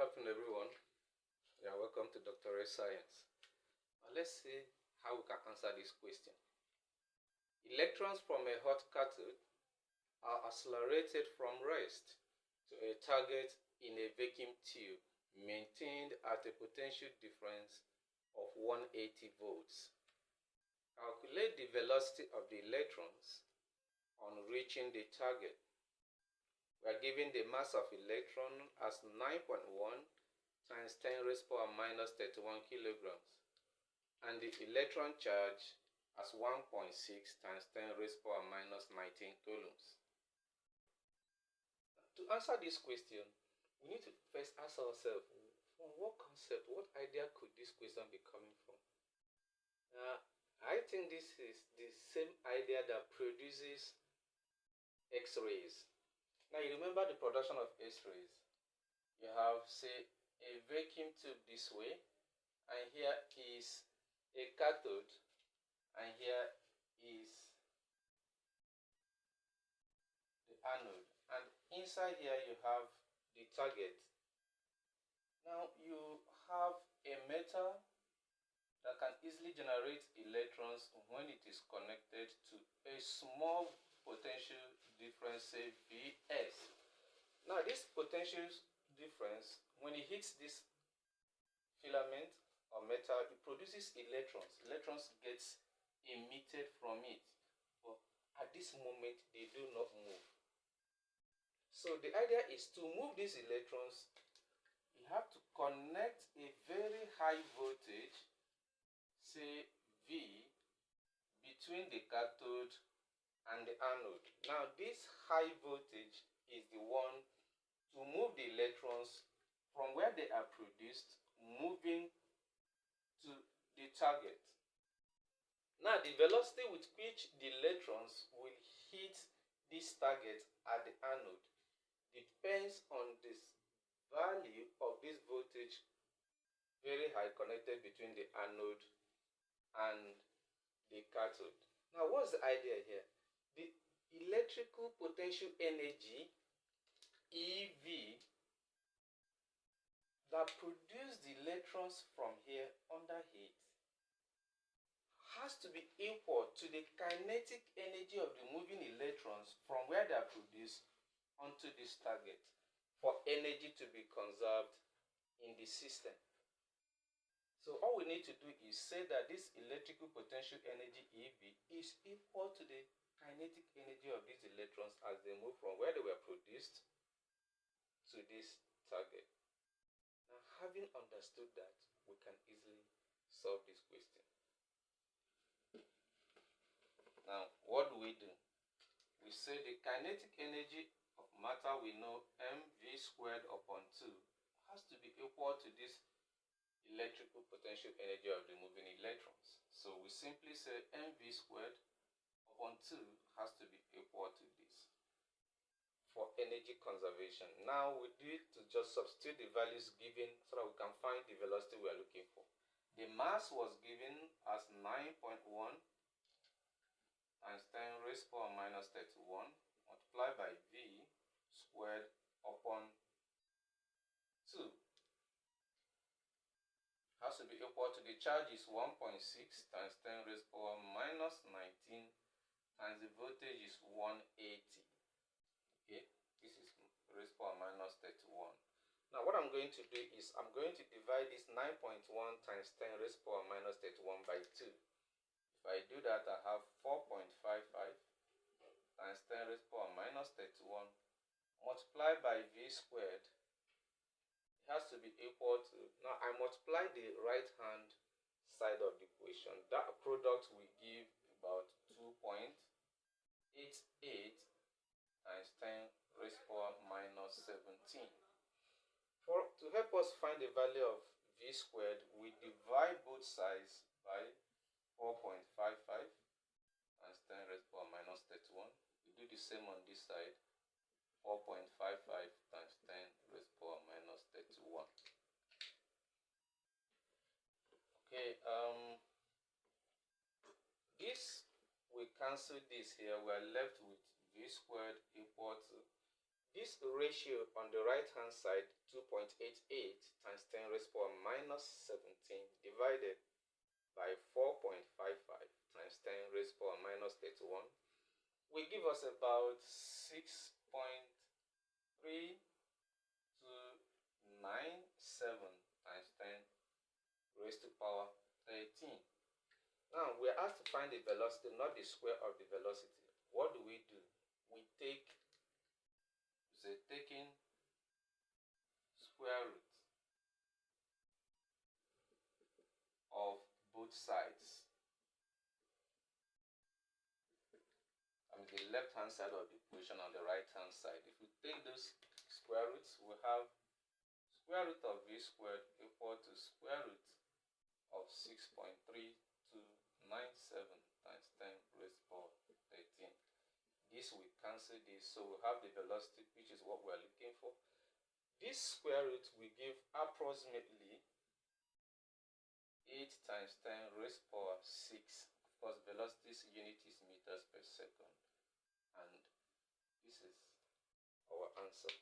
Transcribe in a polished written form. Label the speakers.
Speaker 1: afternoon, everyone. Yeah, welcome to Doctorate Science. Now, let's see how we can answer this question. Electrons from a hot cathode are accelerated from rest to a target in a vacuum tube maintained at a potential difference of 180 volts. Calculate the velocity of the electrons on reaching the target. We are given the mass of electron as 9.1 times 10 raised to the power minus 31 kilograms, and the electron charge as 1.6 times 10 raised to the power minus 19 coulombs. To answer this question, we need to first ask ourselves, from what concept, what idea could this question be coming from? I think this is the same idea that produces X-rays. Now, you remember the production of X-rays. You have, say, a vacuum tube this way, and here is a cathode, and here is the anode, and inside here you have the target. Now, you have a metal that can easily generate electrons when it is connected to a small potential difference, say Vs. Now, this potential difference, when it hits this filament or metal, it produces electrons. Electrons gets emitted from it, but at this moment they do not move. So the idea is to move these electrons, you have to connect a very high voltage, say V, between the cathode and the anode. Now, this high voltage is the one to move the electrons from where they are produced, moving to the target. Now, the velocity with which the electrons will hit this target at the anode depends on this value of this voltage, very high, connected between the anode and the cathode. Now, what's the idea here? The electrical potential energy, EV, that produces the electrons from here under heat has to be equal to the kinetic energy of the moving electrons from where they are produced onto this target for energy to be conserved in the system. So all we need to do is say that this electrical potential energy, EV, is equal to the kinetic energy of these electrons as they move from where they were produced to this target. Now, having understood that, we can easily solve this question. Now, what do? We say the kinetic energy of matter, we know mv squared upon 2 has to be equal to this electrical potential energy of the moving electrons. So we simply say mv squared upon 2 has to be equal to this for energy conservation. Now we need to just substitute the values given so that we can find the velocity we are looking for. The mass was given as 9.1 times 10 raised to the power minus 31 multiplied by V squared upon 2 has to be equal to the charge is 1.6 times 10 raised to the power minus 19 times the voltage is 180. Okay, this is raised to the power minus 31. Now what I'm going to do is I'm going to divide this 9.1 times 10 raised to the power minus 31 by 2. If I do that, I have 4.55 times 10 raised to the power minus 31 multiplied by V squared. It has to be equal to, now I multiply the right hand side of the equation. That product will give about 2.88 times 10 raised to the power minus 17. To help us find the value of V squared, we divide both sides by 4.55 times 10 raised to the power minus 31. We do the same on this side, 4.55 times 10 raised to the power minus 31. Okay, this, we cancel this here, we are left with V squared equal to, This ratio on the right hand side, 2.88 times 10 raised power minus 17 divided by 4.55 times 10 raised power minus 31 will give us about 6.3297 times 10 raised to power 13. Now we are asked to find the velocity, not the square of the velocity. What do? We take, taking square root of both sides. The left hand side of the equation on the right hand side. If we take those square roots, we have square root of v squared equal to square root of 6.3297 times 10 raised power 13. This will cancel this, so we have the velocity, which is what we are looking for. This square root will give approximately 8 times 10 raised power 6. Of course, velocity's unit is meters per second. And this is our answer.